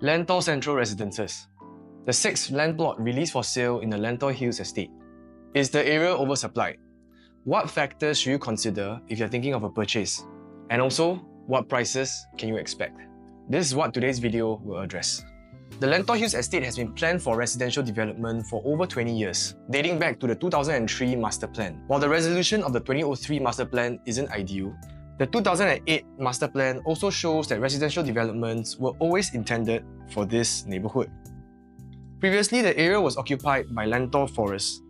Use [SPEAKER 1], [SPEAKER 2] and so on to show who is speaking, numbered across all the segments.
[SPEAKER 1] Lentor Central Residences, the 6th land plot released for sale in the Lentor Hills Estate. Is the area oversupplied? What factors should you consider if you're thinking of a purchase? And also, what prices can you expect? This is what today's video will address. The Lentor Hills Estate has been planned for residential development for over 20 years, dating back to the 2003 master plan. While the resolution of the 2003 master plan isn't ideal, the 2008 master plan also shows that residential developments were always intended for this neighbourhood. Previously, the area was occupied by Lentor Forest,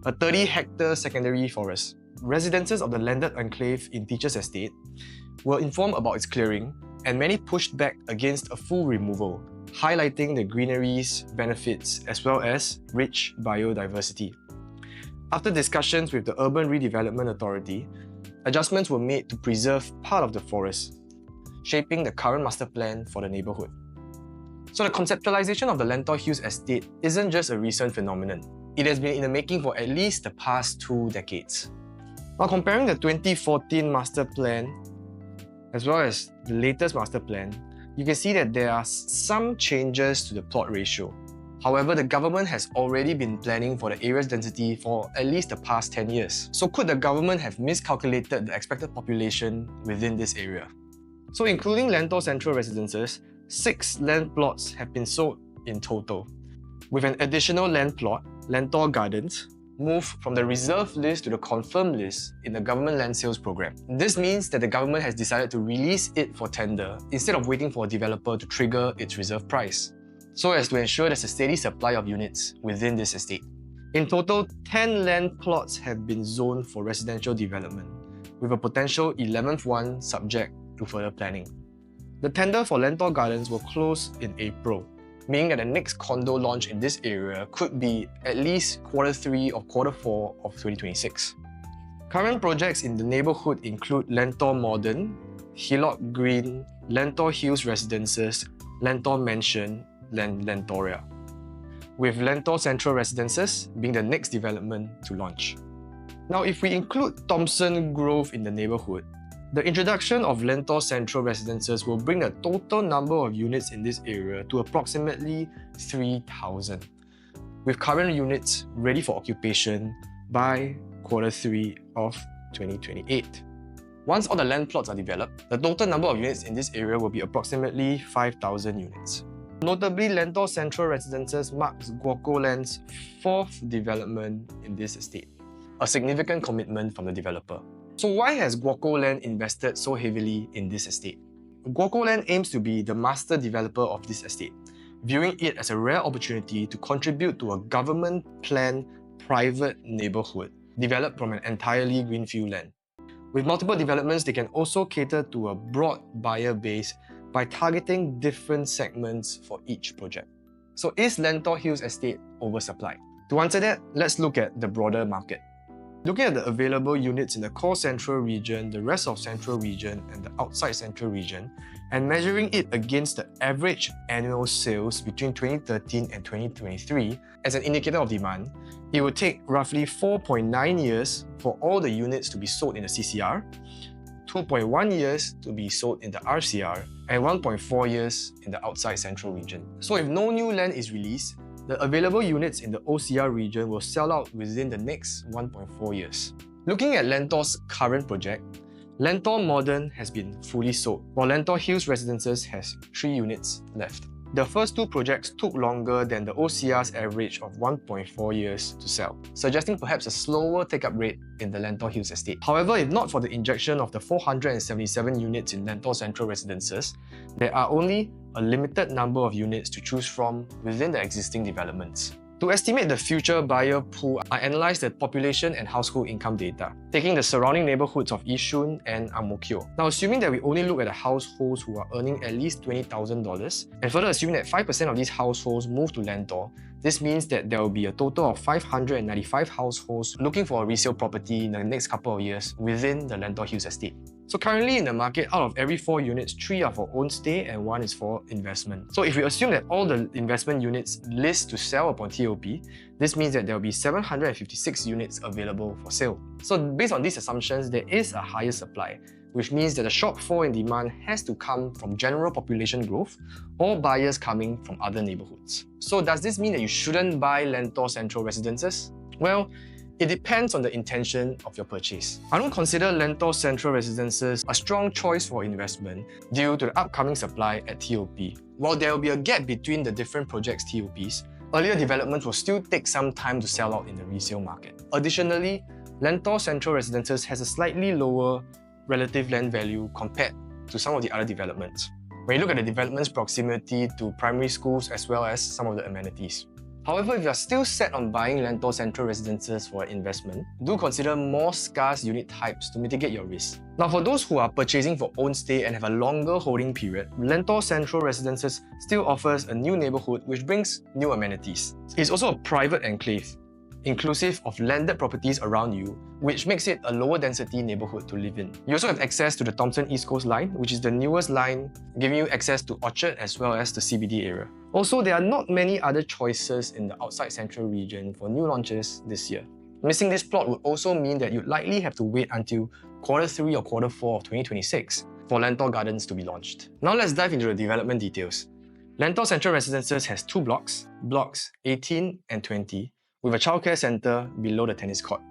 [SPEAKER 1] a 30-hectare secondary forest. Residents of the landed enclave in Teachers Estate were informed about its clearing, and many pushed back against a full removal, highlighting the greenery's benefits as well as rich biodiversity. After discussions with the Urban Redevelopment Authority, adjustments were made to preserve part of the forest, shaping the current master plan for the neighbourhood. So the conceptualization of the Lentor Hills Estate isn't just a recent phenomenon. It has been in the making for at least the past 2 decades. While comparing the 2014 master plan as well as the latest master plan, you can see that there are some changes to the plot ratio. However, the government has already been planning for the area's density for at least the past 10 years. So could the government have miscalculated the expected population within this area? So including Lentor Central Residences, 6 land plots have been sold in total, with an additional land plot, Lentor Gardens, moved from the reserve list to the confirmed list in the government land sales program. This means that the government has decided to release it for tender instead of waiting for a developer to trigger its reserve price, so as to ensure there's a steady supply of units within this estate. In total, 10 land plots have been zoned for residential development, with a potential 11th one subject to further planning. The tender for Lentor Gardens will close in April, meaning that the next condo launch in this area could be at least Q3 or Q4 of 2026. Current projects in the neighbourhood include Lentor Modern, Hillock Green, Lentor Hills Residences, Lentor Mansion, and Lentoria, with Lentor Central Residences being the next development to launch. Now, if we include Thompson Grove in the neighbourhood, the introduction of Lentor Central Residences will bring the total number of units in this area to approximately 3,000, with current units ready for occupation by Q3 of 2028. Once all the land plots are developed, the total number of units in this area will be approximately 5,000 units. Notably, Lentor Central Residences marks GuocoLand's 4th development in this estate, a significant commitment from the developer. So why has GuocoLand invested so heavily in this estate? GuocoLand aims to be the master developer of this estate, viewing it as a rare opportunity to contribute to a government-planned private neighbourhood developed from an entirely greenfield land. With multiple developments, they can also cater to a broad buyer base by targeting different segments for each project. So is Lentor Hills Estate oversupplied? To answer that, let's look at the broader market. Looking at the available units in the core central region, the rest of central region, and the outside central region, and measuring it against the average annual sales between 2013 and 2023 as an indicator of demand, it would take roughly 4.9 years for all the units to be sold in the CCR, 2.1 years to be sold in the RCR, and 1.4 years in the outside central region. So if no new land is released, the available units in the OCR region will sell out within the next 1.4 years. Looking at Lentor's current project, Lentor Modern has been fully sold, while Lentor Hills Residences has 3 units left. The first 2 projects took longer than the OCR's average of 1.4 years to sell, suggesting perhaps a slower take-up rate in the Lentor Hills Estate. However, if not for the injection of the 477 units in Lentor Central Residences, there are only a limited number of units to choose from within the existing developments. To estimate the future buyer pool, I analysed the population and household income data, taking the surrounding neighbourhoods of Yishun and Ang Mo Kio. Now, assuming that we only look at the households who are earning at least $20,000, and further assuming that 5% of these households move to Lentor, this means that there will be a total of 595 households looking for a resale property in the next couple of years within the Lentor Hills Estate. So currently in the market, out of every 4 units, 3 are for own stay and 1 is for investment. So if we assume that all the investment units list to sell upon TOP, this means that there will be 756 units available for sale. So based on these assumptions, there is a higher supply, which means that the shortfall in demand has to come from general population growth or buyers coming from other neighborhoods. So does this mean that you shouldn't buy Lentor Central Residences? Well, it depends on the intention of your purchase. I don't consider Lentor Central Residences a strong choice for investment due to the upcoming supply at TOP. While there will be a gap between the different projects' TOPs, earlier developments will still take some time to sell out in the resale market. Additionally, Lentor Central Residences has a slightly lower relative land value compared to some of the other developments, when you look at the development's proximity to primary schools as well as some of the amenities. However, if you are still set on buying Lentor Central Residences for an investment, do consider more scarce unit types to mitigate your risk. Now, for those who are purchasing for own stay and have a longer holding period, Lentor Central Residences still offers a new neighborhood which brings new amenities. It's also a private enclave, inclusive of landed properties around you, which makes it a lower density neighborhood to live in. You also have access to the Thomson East Coast Line, which is the newest line, giving you access to Orchard as well as the CBD area. Also, there are not many other choices in the outside central region for new launches this year. Missing this plot would also mean that you'd likely have to wait until Q3 or Q4 of 2026 for Lentor Gardens to be launched. Now let's dive into the development details. Lentor Central Residences has two blocks, blocks 18 and 20, with a childcare centre below the tennis court.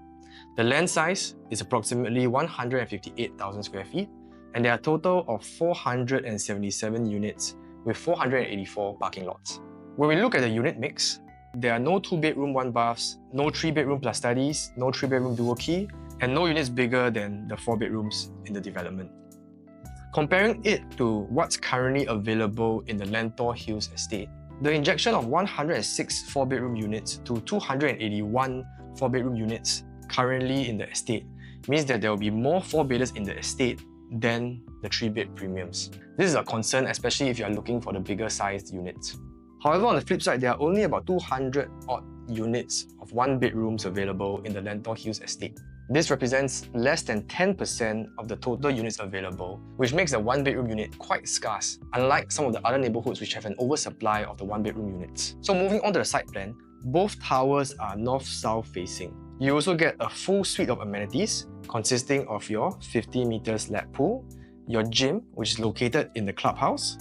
[SPEAKER 1] The land size is approximately 158,000 square feet, and there are a total of 477 units with 484 parking lots. When we look at the unit mix, there are no 2-bedroom, 1-baths, no 3-bedroom plus studies, no 3-bedroom dual key, and no units bigger than the 4 bedrooms in the development. Comparing it to what's currently available in the Lentor Hills Estate, the injection of 106 4-bedroom units to 281 4-bedroom units currently in the estate means that there will be more 4-bedders in the estate than the 3-bed premiums. This is a concern, especially if you are looking for the bigger sized units. However, on the flip side, there are only about 200 odd units of 1-bedrooms available in the Lentor Hills Estate. This represents less than 10% of the total units available, which makes the 1-bedroom unit quite scarce, unlike some of the other neighborhoods which have an oversupply of the 1-bedroom units. So moving on to the site plan, both towers are north-south facing. You also get a full suite of amenities consisting of your 50-meter slab pool, your gym, which is located in the clubhouse,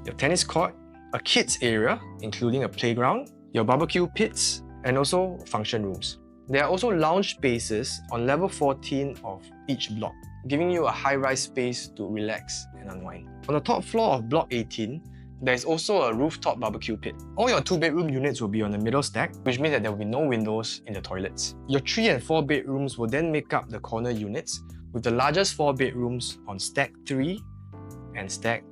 [SPEAKER 1] your tennis court, a kids area, including a playground, your barbecue pits, and also function rooms. There are also lounge spaces on level 14 of each block, giving you a high-rise space to relax and unwind. On the top floor of block 18, there is also a rooftop barbecue pit. All your 2-bedroom units will be on the middle stack, which means that there will be no windows in the toilets. Your 3 and 4 bedrooms will then make up the corner units, with the largest 4 bedrooms on stack 3 and stack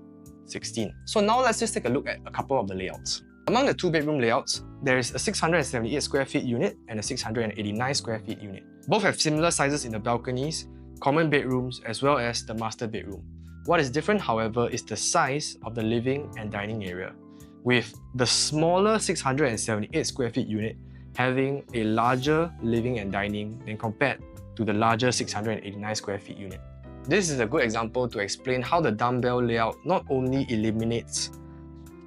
[SPEAKER 1] 16. So now let's just take a look at a couple of the layouts. Among the 2-bedroom layouts, there is a 678 square feet unit and a 689 square feet unit. Both have similar sizes in the balconies, common bedrooms, as well as the master bedroom. What is different, however, is the size of the living and dining area, with the smaller 678 square feet unit having a larger living and dining than compared to the larger 689 square feet unit. This is a good example to explain how the dumbbell layout not only eliminates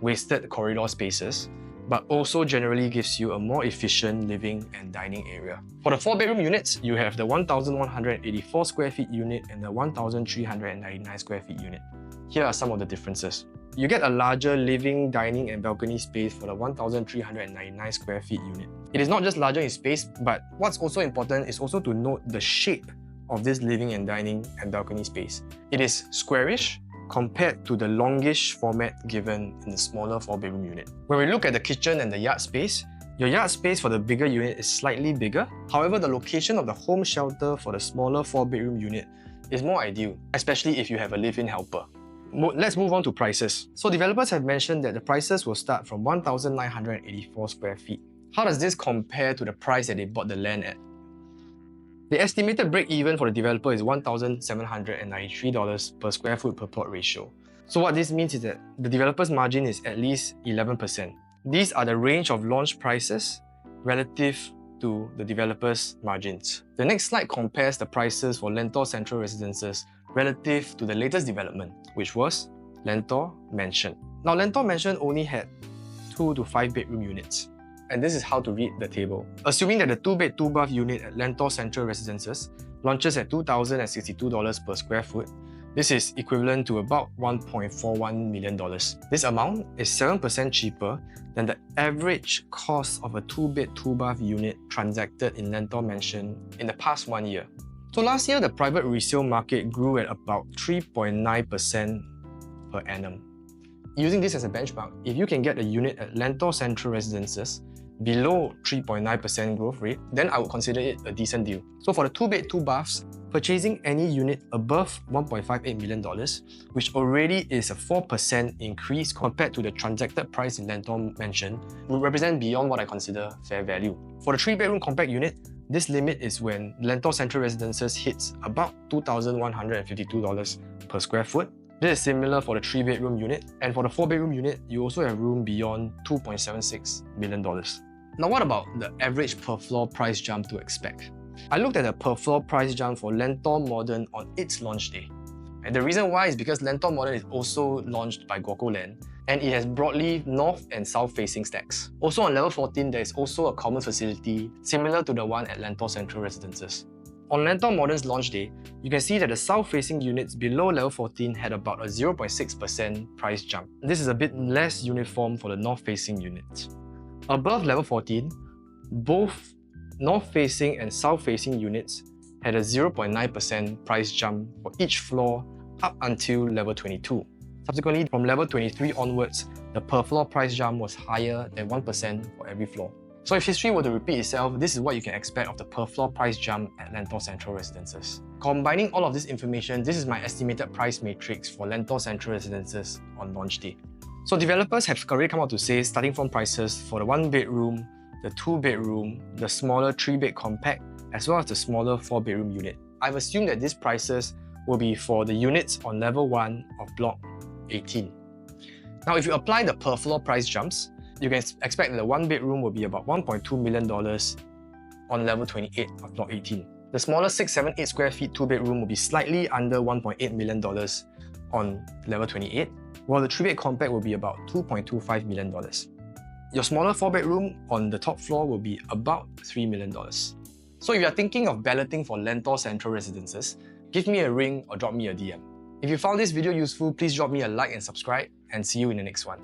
[SPEAKER 1] wasted corridor spaces, but also generally gives you a more efficient living and dining area. For the 4-bedroom units, you have the 1,184 square feet unit and the 1,399 square feet unit. Here are some of the differences. You get a larger living, dining and balcony space for the 1,399 square feet unit. It is not just larger in space, but what's also important is also to note the shape of this living and dining and balcony space. It is squarish compared to the longish format given in the smaller 4-bedroom unit. When we look at the kitchen and the yard space, your yard space for the bigger unit is slightly bigger. However, the location of the home shelter for the smaller 4-bedroom unit is more ideal, especially if you have a live-in helper. Let's move on to prices. So developers have mentioned that the prices will start from 1,984 square feet. How does this compare to the price that they bought the land at? The estimated break-even for the developer is $1,793 per square foot per plot ratio. So what this means is that the developer's margin is at least 11%. These are the range of launch prices relative to the developer's margins. The next slide compares the prices for Lentor Central Residences relative to the latest development, which was Lentor Mansion. Now, Lentor Mansion only had 2 to 5 bedroom units. And this is how to read the table. Assuming that the 2-bed, 2-bath unit at Lentor Central Residences launches at $2,062 per square foot, This is equivalent to about $1.41 million. This amount is 7% cheaper than the average cost of a 2-bed, 2-bath unit transacted in Lentor Mansion in the past 1 year. So last year, the private resale market grew at about 3.9% per annum. Using this as a benchmark, if you can get a unit at Lentor Central Residences below 3.9% growth rate, then I would consider it a decent deal. So for the 2-bed, 2-baths, purchasing any unit above $1.58 million, which already is a 4% increase compared to the transacted price in Lentor Mansion, would represent beyond what I consider fair value. For the 3-bedroom compact unit, this limit is when Lentor Central Residences hits about $2,152 per square foot. This is similar for the 3-bedroom unit, and for the 4-bedroom unit, you also have room beyond $2.76 million. Now, what about the average per floor price jump to expect? I looked at the per floor price jump for Lentor Modern on its launch day. And the reason why is because Lentor Modern is also launched by GuocoLand, and it has broadly north and south facing stacks. Also on level 14, there is also a common facility similar to the one at Lentor Central Residences. On Lentor Modern's launch day, you can see that the south-facing units below level 14 had about a 0.6% price jump. This is a bit less uniform for the north-facing units. Above level 14, both north-facing and south-facing units had a 0.9% price jump for each floor up until level 22. Subsequently, from level 23 onwards, the per floor price jump was higher than 1% for every floor. So if history were to repeat itself, this is what you can expect of the per floor price jump at Lentor Central Residences. Combining all of this information, this is my estimated price matrix for Lentor Central Residences on launch day. So developers have already come out to say starting from prices for the 1-bedroom, the 2-bedroom, the smaller 3-bed compact, as well as the smaller 4-bedroom unit. I've assumed that these prices will be for the units on level 1 of block 18. Now, if you apply the per floor price jumps, you can expect that the 1-bedroom will be about $1.2 million on level 28 of block 18. The smaller 678 square feet 2-bedroom will be slightly under $1.8 million on level 28, while the 3-bed compact will be about $2.25 million. Your smaller 4-bedroom on the top floor will be about $3 million. So if you are thinking of balloting for Lentor Central Residences, give me a ring or drop me a DM. If you found this video useful, please drop me a like and subscribe, and see you in the next one.